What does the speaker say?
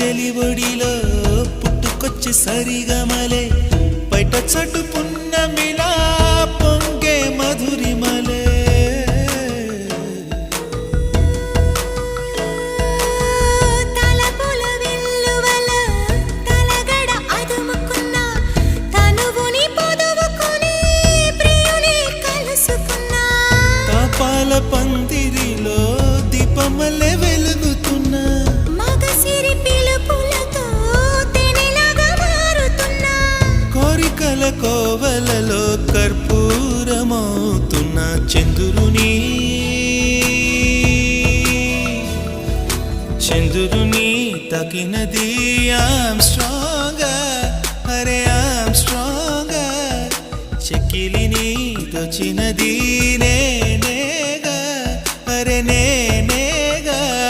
చెలివడిలో పుట్టుకొచ్చి సరిగమలే బయట చటు పున్నమిలా పొంగే మధురిమలే పందిరిలో దీపమల్లె వెలుగుతున్నా మగసిరి పిలుపులతో తేనెలాగా మారుతున్నా కోరికల కోవలలో కర్పూరమవుతున్న చంద్రుని తగినది ఐయామ్ స్ట్రాంగర్ అరే ఐయామ్ స్ట్రాంగర్ చెక్కిలిని దొచ్చినది నేనే